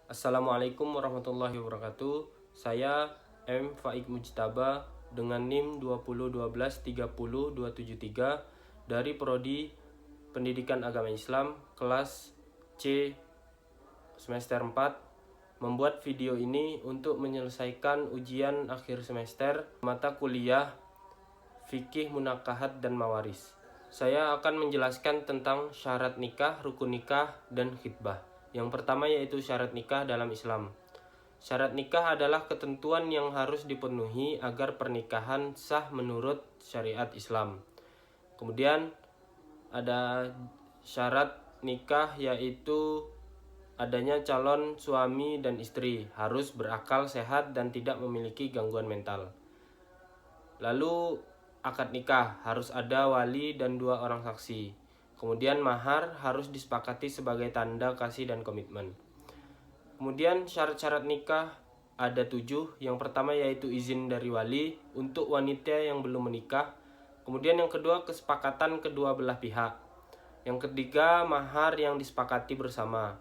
Assalamualaikum warahmatullahi wabarakatuh. Saya M. Faik Mujtaba dengan NIM 201230273 dari Prodi Pendidikan Agama Islam kelas C semester 4 membuat video ini untuk menyelesaikan ujian akhir semester mata kuliah Fikih Munakahat dan Mawaris. Saya akan menjelaskan tentang syarat nikah, rukun nikah, dan khitbah. Yang pertama yaitu syarat nikah dalam Islam. Syarat nikah adalah ketentuan yang harus dipenuhi agar pernikahan sah menurut syariat Islam. Kemudian ada syarat nikah yaitu adanya calon suami dan istri harus berakal sehat dan tidak memiliki gangguan mental. Lalu akad nikah harus ada wali dan 2 orang saksi. Kemudian mahar harus disepakati sebagai tanda kasih dan komitmen. Kemudian syarat-syarat nikah ada 7. Yang pertama yaitu izin dari wali untuk wanita yang belum menikah. Kemudian yang kedua kesepakatan kedua belah pihak. Yang ketiga mahar yang disepakati bersama.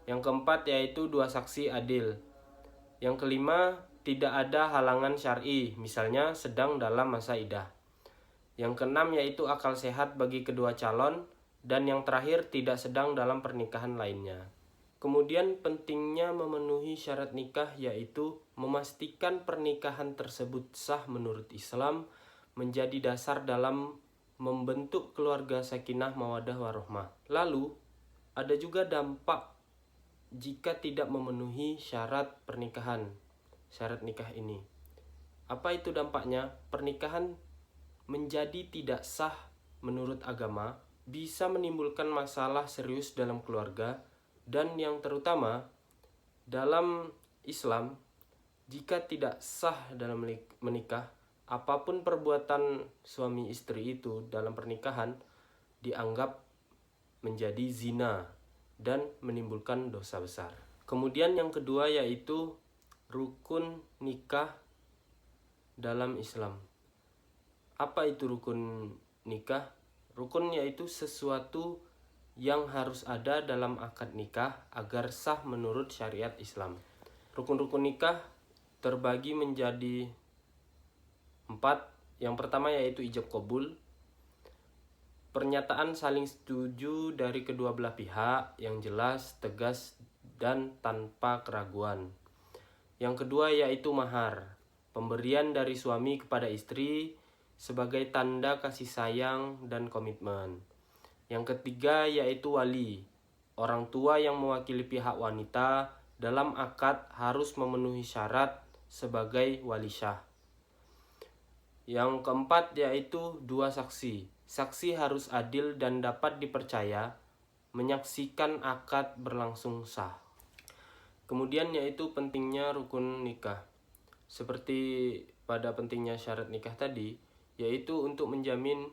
Yang keempat yaitu 2 saksi adil. Yang kelima tidak ada halangan syar'i, misalnya sedang dalam masa iddah. Yang keenam yaitu akal sehat bagi kedua calon. Dan yang terakhir tidak sedang dalam pernikahan lainnya. Kemudian pentingnya memenuhi syarat nikah yaitu memastikan pernikahan tersebut sah menurut Islam, menjadi dasar dalam membentuk keluarga sakinah mawaddah warahmah. Lalu ada juga dampak jika tidak memenuhi syarat pernikahan, syarat nikah ini. Apa itu dampaknya? Pernikahan menjadi tidak sah menurut agama, bisa menimbulkan masalah serius dalam keluarga, dan yang terutama dalam Islam, jika tidak sah dalam menikah, apapun perbuatan suami istri itu dalam pernikahan dianggap menjadi zina dan menimbulkan dosa besar. Kemudian yang kedua yaitu rukun nikah dalam Islam. Apa itu rukun nikah? Rukun yaitu sesuatu yang harus ada dalam akad nikah agar sah menurut syariat Islam. Rukun-rukun nikah terbagi menjadi 4. Yang pertama yaitu ijab qabul, pernyataan saling setuju dari kedua belah pihak yang jelas, tegas, dan tanpa keraguan. Yang kedua yaitu mahar, pemberian dari suami kepada istri sebagai tanda kasih sayang dan komitmen. Yang ketiga yaitu wali, orang tua yang mewakili pihak wanita dalam akad harus memenuhi syarat sebagai wali syah. Yang keempat yaitu 2 saksi. Saksi harus adil dan dapat dipercaya menyaksikan akad berlangsung sah. Kemudian yaitu pentingnya rukun nikah. Seperti pada pentingnya syarat nikah tadi, yaitu untuk menjamin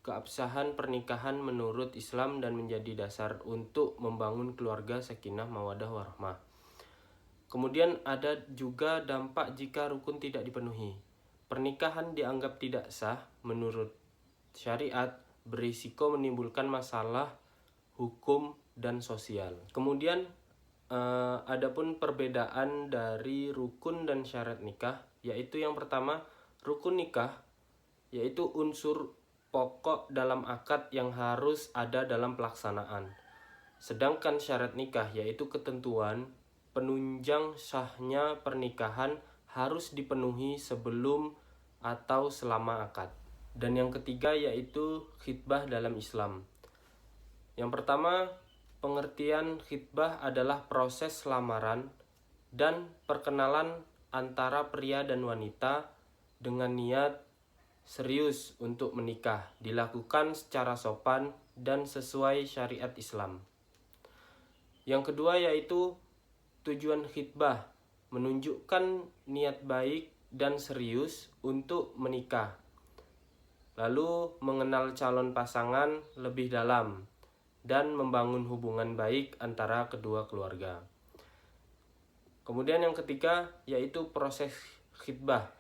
keabsahan pernikahan menurut Islam dan menjadi dasar untuk membangun keluarga sakinah mawaddah warahmah. Kemudian ada juga dampak jika rukun tidak dipenuhi. Pernikahan dianggap tidak sah menurut syariat, berisiko menimbulkan masalah hukum dan sosial. Kemudian adapun perbedaan dari rukun dan syarat nikah, yaitu yang pertama, rukun nikah yaitu unsur pokok dalam akad yang harus ada dalam pelaksanaan. Sedangkan syarat nikah yaitu ketentuan penunjang sahnya pernikahan harus dipenuhi sebelum atau selama akad. Dan yang ketiga yaitu khitbah dalam Islam. Yang pertama, pengertian khitbah adalah proses lamaran dan perkenalan antara pria dan wanita dengan niat serius untuk menikah, dilakukan secara sopan dan sesuai syariat Islam. Yang kedua yaitu tujuan khitbah, menunjukkan niat baik dan serius untuk menikah, lalu mengenal calon pasangan lebih dalam dan membangun hubungan baik antara kedua keluarga. Kemudian yang ketiga yaitu proses khitbah.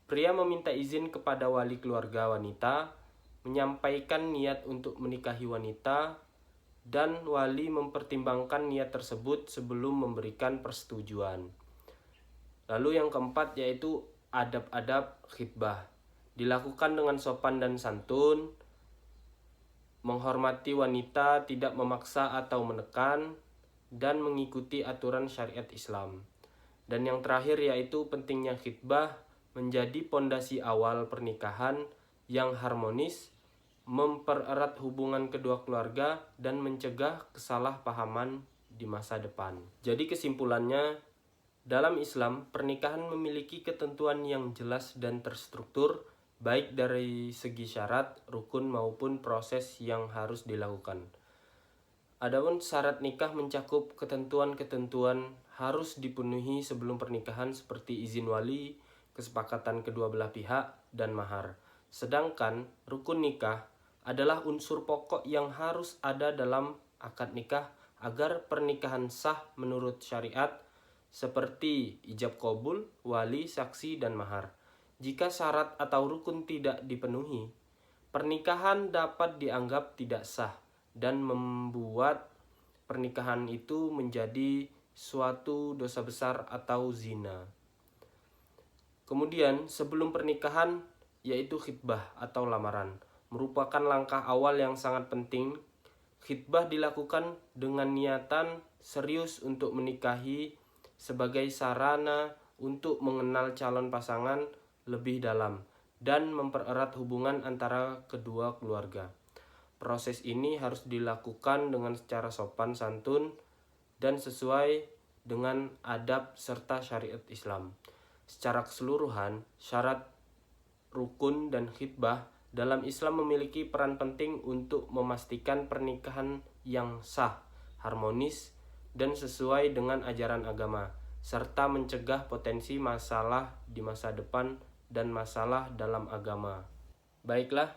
Pria meminta izin kepada wali keluarga wanita, menyampaikan niat untuk menikahi wanita, dan wali mempertimbangkan niat tersebut sebelum memberikan persetujuan. Lalu yang keempat yaitu adab-adab khitbah. Dilakukan dengan sopan dan santun, menghormati wanita, tidak memaksa atau menekan, dan mengikuti aturan syariat Islam. Dan yang terakhir yaitu pentingnya khitbah menjadi pondasi awal pernikahan yang harmonis, mempererat hubungan kedua keluarga, dan mencegah kesalahpahaman di masa depan. Jadi kesimpulannya, dalam Islam, pernikahan memiliki ketentuan yang jelas dan terstruktur, baik dari segi syarat, rukun maupun proses yang harus dilakukan. Adapun syarat nikah mencakup ketentuan-ketentuan harus dipenuhi sebelum pernikahan seperti izin wali, kesepakatan kedua belah pihak, dan mahar. Sedangkan rukun nikah adalah unsur pokok yang harus ada dalam akad nikah agar pernikahan sah menurut syariat, seperti ijab qabul, wali, saksi, dan mahar. Jika syarat atau rukun tidak dipenuhi, pernikahan dapat dianggap tidak sah dan membuat pernikahan itu menjadi suatu dosa besar atau zina. Kemudian sebelum pernikahan yaitu khitbah atau lamaran merupakan langkah awal yang sangat penting. Khitbah dilakukan dengan niatan serius untuk menikahi sebagai sarana untuk mengenal calon pasangan lebih dalam dan mempererat hubungan antara kedua keluarga. Proses ini harus dilakukan dengan secara sopan santun dan sesuai dengan adab serta syariat Islam. Secara keseluruhan, syarat, rukun, dan khitbah dalam Islam memiliki peran penting untuk memastikan pernikahan yang sah, harmonis, dan sesuai dengan ajaran agama, serta mencegah potensi masalah di masa depan dan masalah dalam agama. Baiklah,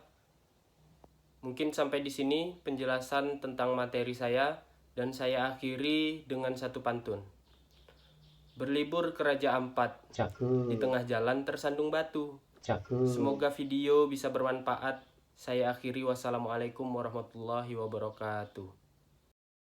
mungkin sampai di sini penjelasan tentang materi saya, dan saya akhiri dengan satu pantun. Berlibur ke Raja Ampat, di tengah jalan tersandung batu. Semoga video bisa bermanfaat. Saya akhiri, wassalamualaikum warahmatullahi wabarakatuh.